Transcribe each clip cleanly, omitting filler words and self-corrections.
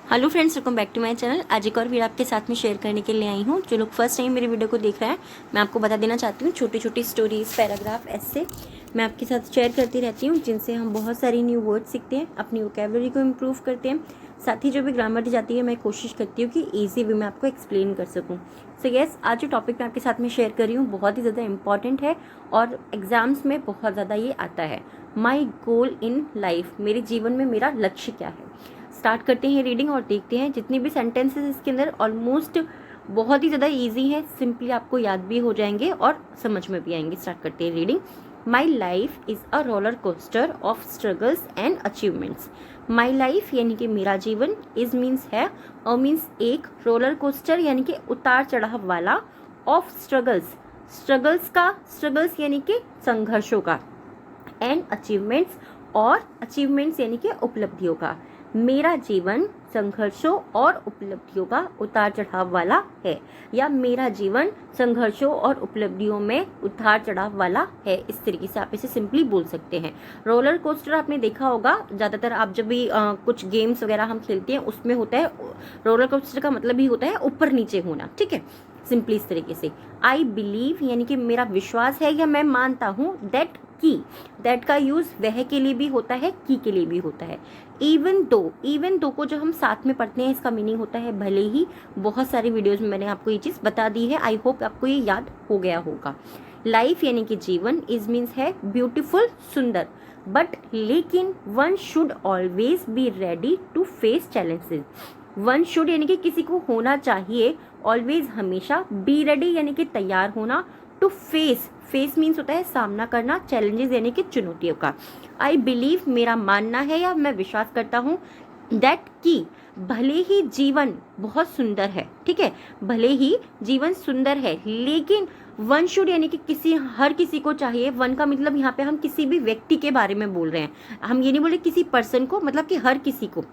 Hello friends, welcome back to my channel. आज एक और वीडियो आपके साथ में शेयर करने के लिए आई हूँ। जो लोग फर्स्ट टाइम मेरे वीडियो को देख रहे हैं, मैं आपको बता देना चाहती हूँ, छोटी छोटी स्टोरीज, पैराग्राफ, ऐसे मैं आपके साथ शेयर करती रहती हूँ, जिनसे हम बहुत सारी न्यू वर्ड सीखते हैं, अपनी वोकैबुलरी को इम्प्रूव करते हैं। साथ ही जो भी ग्रामर दी जाती है, मैं कोशिश करती हूँ कि ईजी वे में आपको एक्सप्लेन कर सकूँ। सो यस, आज जो टॉपिक मैं आपके साथ में शेयर कर रही हूँ बहुत ही ज़्यादा इंपॉर्टेंट है और एग्जाम्स में बहुत ज़्यादा ये आता है। माई गोल इन लाइफ, मेरे जीवन में मेरा लक्ष्य क्या है। स्टार्ट करते हैं रीडिंग और देखते हैं जितनी भी सेंटेंसेस इसके अंदर ऑलमोस्ट बहुत ही ज़्यादा इजी है, सिंपली आपको याद भी हो जाएंगे और समझ में भी आएंगे। स्टार्ट करते हैं reading. My life is a roller coaster of struggles and achievements. My life यानी कि मेरा जीवन, इज मीन्स है, और मीन्स एक, रोलर कोस्टर यानी कि उतार चढ़ाव वाला, ऑफ स्ट्रगल्स, स्ट्रगल्स यानी कि संघर्षों का, एंड अचीवमेंट्स, और अचीवमेंट्स यानी कि उपलब्धियों का। मेरा जीवन संघर्षों और उपलब्धियों का उतार चढ़ाव वाला है, या मेरा जीवन संघर्षों और उपलब्धियों में उतार चढ़ाव वाला है। इस तरीके से आप इसे सिंपली बोल सकते हैं। रोलर कोस्टर आपने देखा होगा, ज़्यादातर आप जब भी कुछ गेम्स वगैरह हम खेलते हैं उसमें होता है। रोलर कोस्टर का मतलब ही होता है ऊपर नीचे होना, ठीक है, सिंपली इस तरीके से। आई बिलीव यानी कि मेरा विश्वास है या मैं मानता हूँ। दैट की, दैट का यूज वह के लिए भी होता है, की के लिए भी होता है। इवन दो को जो हम साथ में पढ़ते हैं, इसका मीनिंग होता है भले ही। बहुत सारी वीडियोस में मैंने आपको ये चीज़ बता दी है, आई होप आपको ये याद हो गया होगा। लाइफ यानी कि जीवन, इज मीन्स है ब्यूटीफुल, सुंदर, बट लेकिन one should always be ready to face challenges. One should यानी कि किसी को होना चाहिए, ऑलवेज हमेशा, बी रेडी यानी कि तैयार होना, टू फेस, फेस मीन्स होता है सामना करना, चैलेंजेस यानी कि चुनौतियों का। आई बिलीव मेरा मानना है या मैं विश्वास करता हूँ। दैट की, भले ही जीवन बहुत सुंदर है, ठीक है, भले ही जीवन सुंदर है, लेकिन वन शुड यानी कि हर किसी को चाहिए। वन का मतलब यहाँ पे हम किसी भी व्यक्ति के बारे में बोल रहे हैं, हम ये नहीं बोले किसी पर्सन को, मतलब कि हर किसी को,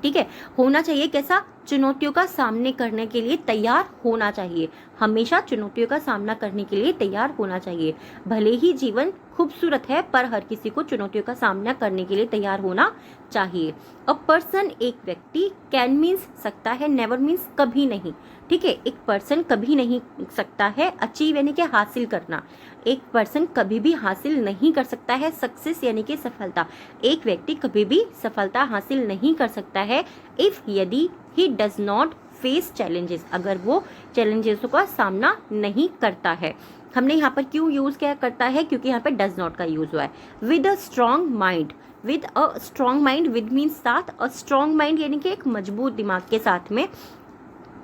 ठीक है, होना चाहिए कैसा, चुनौतियों का सामने करने के लिए तैयार होना चाहिए, हमेशा चुनौतियों का सामना करने के लिए तैयार होना चाहिए। भले ही जीवन खूबसूरत है, पर हर किसी को चुनौतियों का सामना करने के लिए तैयार होना चाहिए। अ पर्सन, एक व्यक्ति, कैन मीन्स सकता है, नेवर मीन्स कभी नहीं, ठीक है, एक पर्सन कभी नहीं सकता है। अचीव यानी कि हासिल करना, एक पर्सन कभी भी हासिल नहीं कर सकता है। सक्सेस यानी कि सफलता, एक व्यक्ति कभी भी सफलता हासिल नहीं कर सकता है। इफ यदि, he does not face challenges, अगर वो चैलेंजेस का सामना नहीं करता है। हमने यहाँ पर क्यों यूज क्या करता है, क्योंकि यहाँ पे डज नॉट का यूज हुआ है। With a strong mind, with a strong mind, with means साथ, अ स्ट्रॉन्ग माइंड यानी कि एक मजबूत दिमाग के साथ में,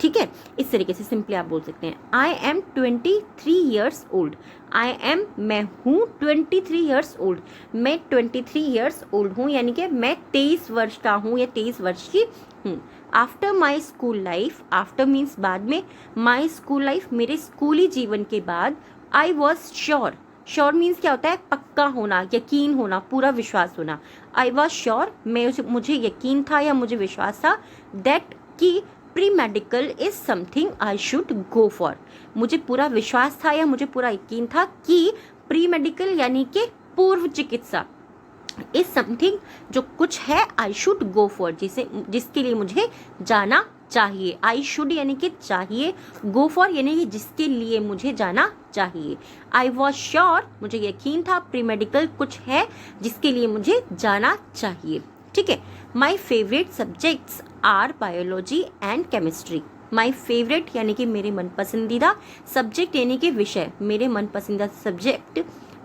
ठीक है, इस तरीके से सिंपली आप बोल सकते हैं। I M 23 years old. I am, मैं हूँ, 23 ईयर्स ओल्ड, मैं 23 ईयर्स ओल्ड हूँ, यानी कि मैं 23 वर्ष का हूँ या 23 वर्ष की हूँ। After my school life, after means बाद में, माई स्कूल लाइफ मेरे स्कूली जीवन के बाद, I was sure, sure means क्या होता है, पक्का होना, यकीन होना, पूरा विश्वास होना। आई वॉज श्योर, मुझे यकीन था या मुझे विश्वास था। दैट की, pre medical is something I should go for, मुझे पूरा विश्वास था या मुझे पूरा यकीन था कि प्री मेडिकल यानी कि पूर्व चिकित्सा, इज समथिंग जो कुछ है, आई शुड गो फॉर जिसके लिए मुझे जाना चाहिए। आई शुड यानी कि चाहिए, गो फॉर यानी कि जिसके लिए मुझे जाना चाहिए। आई वॉज श्योर, मुझे यकीन था, प्री मेडिकल कुछ है जिसके लिए मुझे जाना चाहिए, ठीक है। My favourite subjects are biology and chemistry. My favourite यानी कि मेरे मन पसंदीदा, सब्जेक्ट यानी कि विषय, मेरे मन पसंदीदा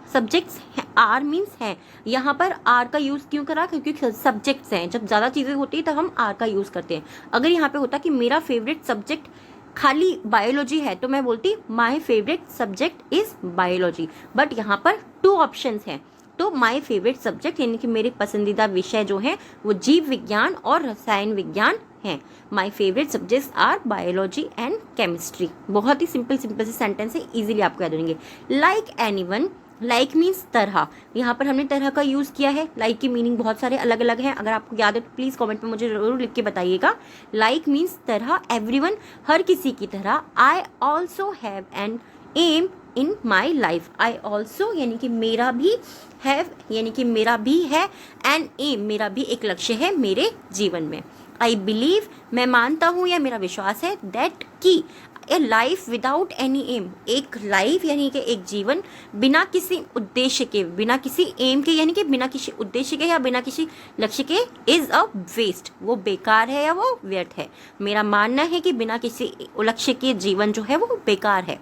सब्जेक्ट्स आर मीन्स है। यहाँ पर आर का यूज क्यों करा, क्योंकि सब्जेक्ट्स हैं, जब ज़्यादा चीज़ें होती है तब हम आर का यूज़ करते हैं। अगर यहाँ पे होता कि मेरा फेवरेट सब्जेक्ट खाली बायोलॉजी है तो मैं बोलती my favourite subject is biology, but यहाँ पर 2 ऑप्शंस हैं, तो माई फेवरेट सब्जेक्ट यानी कि मेरे पसंदीदा विषय जो हैं वो जीव विज्ञान और रसायन विज्ञान हैं। My favourite subjects are biology and chemistry. बहुत ही सिंपल से सेंटेंस है, इजीली आपको याद होंगे। लाइक एनीवन, लाइक मीन्स तरह, यहाँ पर हमने तरह का यूज़ किया है। लाइक की मीनिंग बहुत सारे अलग अलग हैं, अगर आपको याद है तो प्लीज़ कमेंट में मुझे जरूर लिख के बताइएगा। लाइक मीन्स तरह, एवरीवन हर किसी की तरह। I also have an aim in my life, I also यानी कि मेरा भी, हैव यानी कि मेरा भी है, एन एम मेरा भी एक लक्ष्य है मेरे जीवन में। आई बिलीव, मैं मानता हूँ या मेरा विश्वास है, दैट कि a life without any aim, एक लाइफ यानी कि एक जीवन बिना किसी उद्देश्य के, बिना किसी एम के यानी कि बिना किसी उद्देश्य के या बिना किसी लक्ष्य के, इज़ अ वेस्ट, वो बेकार है या वो व्यर्थ है। मेरा मानना है कि बिना किसी लक्ष्य के जीवन जो है वो बेकार है।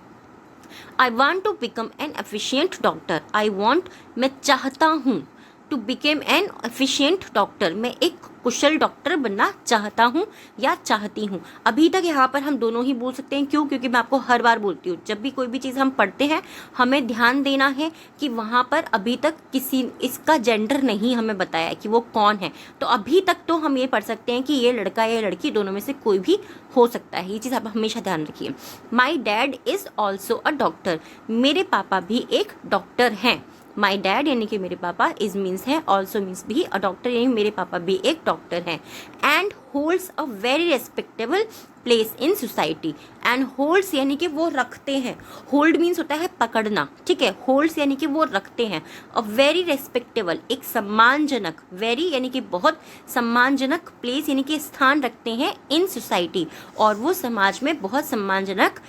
I want to become an efficient doctor, I want, मैं चाहता हूँ, to become an efficient doctor, मैं एक कुशल डॉक्टर बनना चाहता हूँ या चाहती हूँ। अभी तक यहाँ पर हम दोनों ही बोल सकते हैं, क्यों? क्योंकि मैं आपको हर बार बोलती हूँ, जब भी कोई भी चीज़ हम पढ़ते हैं हमें ध्यान देना है कि वहाँ पर अभी तक किसी इसका जेंडर नहीं हमें बताया है कि वो कौन है। तो अभी तक तो हम ये पढ़ सकते हैं कि ये लड़का या लड़की दोनों में से कोई भी हो सकता है। ये चीज़ आप हमेशा ध्यान रखिए। My dad is also a doctor, मेरे पापा भी एक डॉक्टर हैं। माई डैड यानी कि मेरे पापा, इज मीन्स है, ऑल्सो मीन्स भी, अ डॉक्टर यानी मेरे पापा भी एक डॉक्टर हैं। And holds a very respectable place in society, and holds यानी कि वो रखते हैं, होल्ड मीन्स होता है पकड़ना, ठीक है, होल्ड्स यानी कि वो रखते हैं, अ वेरी रेस्पेक्टेबल, एक सम्मानजनक, वेरी यानी कि बहुत, सम्मानजनक, प्लेस यानी कि स्थान रखते हैं इन सोसाइटी, और वो समाज में बहुत सम्मानजनक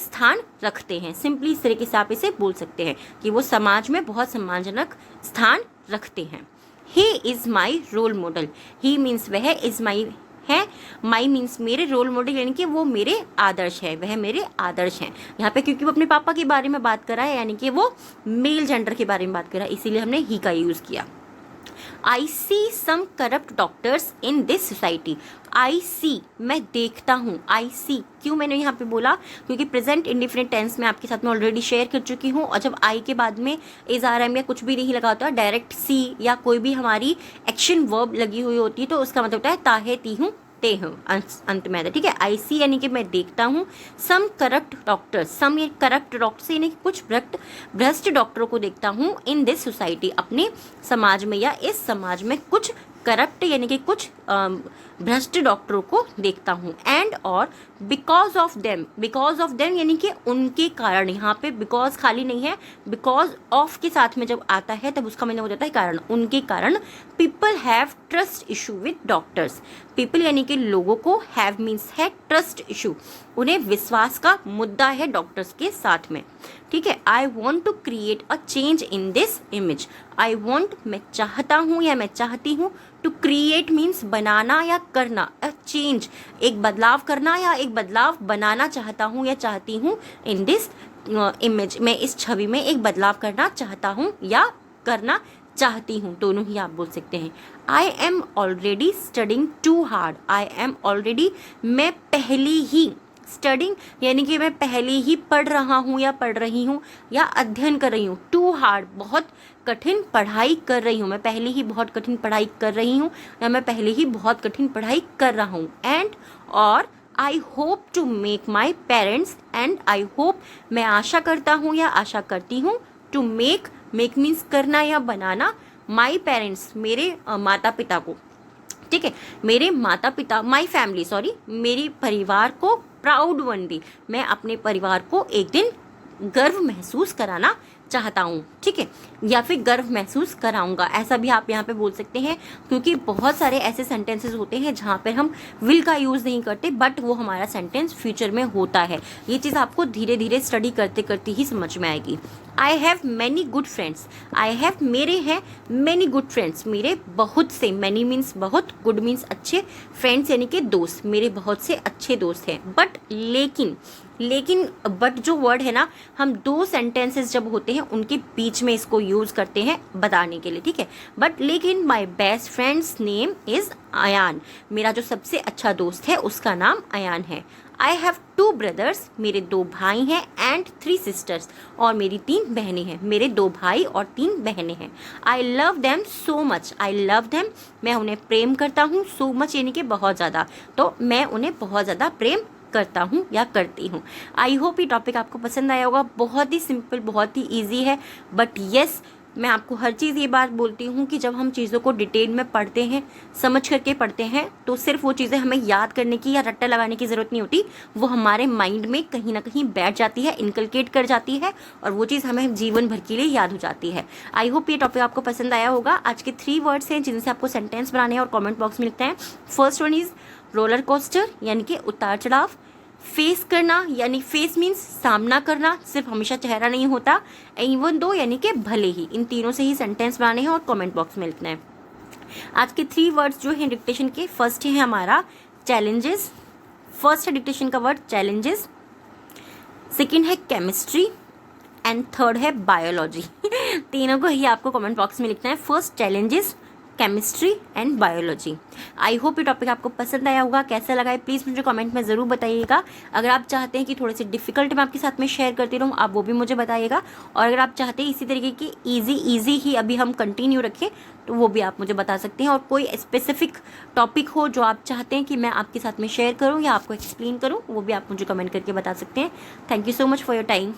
स्थान रखते हैं। सिंपली इस तरीके से आप इसे बोल सकते हैं कि वो समाज में बहुत सम्मानजनक स्थान रखते हैं। He is my role model, he means वह, इज़ माई है, माई मीन्स मेरे, रोल मॉडल यानी कि वो मेरे आदर्श है, वह मेरे आदर्श हैं। यहाँ पे क्योंकि वो अपने पापा के बारे में बात कर रहा है, यानी कि वो मेल जेंडर के बारे में बात कर रहा है, इसीलिए हमने ही का यूज़ किया। I see some corrupt doctors in this society, I see, मैं देखता हूँ, आई सी, क्यों मैंने यहाँ पे बोला? क्योंकि प्रेजेंट इंडिफिनिट टेंस में आपके साथ में ऑलरेडी शेयर कर चुकी हूँ, और जब आई के बाद में इज आर एम या कुछ भी नहीं लगा होता, डायरेक्ट सी या कोई भी हमारी एक्शन वर्ब लगी हुई होती है, तो उसका मतलब होता है ताहे ती हूँ ते हूँ अंत में आता है, ठीक है। आई सी यानी कि मैं देखता हूँ, सम करप्ट डॉक्टर्स, सम ये करप्ट डॉक्टर्स यानी कि कुछ भ्रष्ट डॉक्टरों को देखता हूँ, इन दिस सोसाइटी, अपने समाज में या इस समाज में कुछ करप्ट यानी कि कुछ भ्रष्ट डॉक्टरों को देखता हूँ। एंड और बिकॉज ऑफ देम यानी कि उनके कारण, यहाँ पे बिकॉज खाली नहीं है, बिकॉज ऑफ के साथ में जब आता है तब उसका मतलब हो जाता है कारण, उनके कारण। People have trust issue with doctors, people यानी कि लोगों को, हैव मीन्स है, ट्रस्ट इशू, उन्हें विश्वास का मुद्दा है डॉक्टर्स के साथ में, ठीक है। I want to create a change in this image, I want, मैं चाहता हूँ या मैं चाहती हूँ, टू क्रिएट मीन्स बनाना या करना, अ चेंज, एक बदलाव करना या एक बदलाव बनाना चाहता हूँ या चाहती हूँ, इन दिस इमेज, मैं इस छवि में एक बदलाव करना चाहता हूँ या करना चाहती हूँ, दोनों ही आप बोल सकते हैं। I am already studying too hard, I am already, मैं पहले ही, स्टडिंग यानी कि मैं पहले ही पढ़ रहा हूँ या पढ़ रही हूँ या अध्ययन कर रही हूँ, टू हार्ड, बहुत कठिन पढ़ाई कर रही हूँ, मैं पहले ही बहुत कठिन पढ़ाई कर रही हूँ या मैं पहले ही बहुत कठिन पढ़ाई कर रहा हूँ। एंड और I hope to make my parents, and I hope, मैं आशा करता हूँ या आशा करती हूँ, टू मेक, मेक मीन्स करना या बनाना, माई पेरेंट्स, मेरे माता पिता को, ठीक है, मेरे माता पिता, माई फैमिली सॉरी, मेरे परिवार को, प्राउड वन डे, मैं अपने परिवार को एक दिन गर्व महसूस कराना चाहता हूँ, ठीक है, या फिर गर्व महसूस कराऊंगा, ऐसा भी आप यहाँ पे बोल सकते हैं, क्योंकि बहुत सारे ऐसे सेंटेंसेस होते हैं जहाँ पर हम विल का यूज़ नहीं करते, बट वो हमारा सेंटेंस फ्यूचर में होता है। ये चीज़ आपको धीरे धीरे स्टडी करते करते ही समझ में आएगी। I have many good friends, I have, मेरे हैं, मैनी गुड फ्रेंड्स, मेरे बहुत से, मैनी मीन्स बहुत, गुड मीन्स अच्छे, फ्रेंड्स यानी कि दोस्त, मेरे बहुत से अच्छे दोस्त हैं। बट लेकिन बट जो वर्ड है ना, हम दो सेंटेंसेस जब होते हैं उनके बीच में इसको यूज़ करते हैं बताने के लिए, ठीक है। बट लेकिन my best friend's name is Ayan, मेरा जो सबसे अच्छा दोस्त है उसका नाम अयान है। आई हैव टू ब्रदर्स, मेरे दो भाई हैं, एंड थ्री सिस्टर्स, और मेरी 3 बहनें हैं, मेरे 2 भाई और 3 बहनें हैं। I love them so much, I love them, मैं उन्हें प्रेम करता हूँ, सो मच यानी कि बहुत ज़्यादा, तो मैं उन्हें बहुत ज़्यादा प्रेम करता हूँ या करती हूँ। आई होप ये टॉपिक आपको पसंद आया होगा, बहुत ही सिंपल, बहुत ही ईजी है, बट येस मैं आपको हर चीज़ ये बात बोलती हूँ कि जब हम चीज़ों को डिटेल में पढ़ते हैं, समझ करके पढ़ते हैं, तो सिर्फ वो चीज़ें हमें याद करने की या रट्टा लगाने की ज़रूरत नहीं होती, वो हमारे माइंड में कहीं ना कहीं बैठ जाती है, इनकलकेट कर जाती है, और वो चीज़ हमें जीवन भर के लिए याद हो जाती है। आई होप ये टॉपिक आपको पसंद आया होगा। आज के 3 वर्ड्स हैं जिनसे आपको सेंटेंस बनाने हैं और कॉमेंट बॉक्स में लिखते हैं। First one is roller coaster, यानी कि उतार चढ़ाव। फेस करना, यानी फेस मीन्स सामना करना, सिर्फ हमेशा चेहरा नहीं होता। इवन दो, यानी कि भले ही। इन तीनों से ही सेंटेंस बनाने हैं और कमेंट बॉक्स में लिखना है। आज के 3 वर्ड्स जो हैं डिक्टेशन के, फर्स्ट है हमारा चैलेंजेस। फर्स्ट है डिक्टेशन का वर्ड चैलेंजेस, सेकेंड है केमिस्ट्री, एंड थर्ड है बायोलॉजी। तीनों को ही आपको कमेंट बॉक्स में लिखना है। First challenges, chemistry and biology. I hope ये टॉपिक आपको पसंद आया होगा। कैसा लगा है प्लीज़ मुझे कमेंट में ज़रूर बताइएगा। अगर आप चाहते हैं कि थोड़े से डिफिकल्ट मैं आपके साथ में शेयर करती रहूँ, आप वो भी मुझे बताइएगा। और अगर आप चाहते हैं इसी तरीके की ईजी ही अभी हम कंटिन्यू रखें, तो वो भी आप मुझे बता सकते हैं। और कोई स्पेसिफिक टॉपिक हो जो आप चाहते हैं कि मैं आपके साथ में शेयर करूँ या आपको एक्सप्लेन करूँ, वो भी आप मुझे कमेंट करके बता सकते हैं। Thank you so much for your time.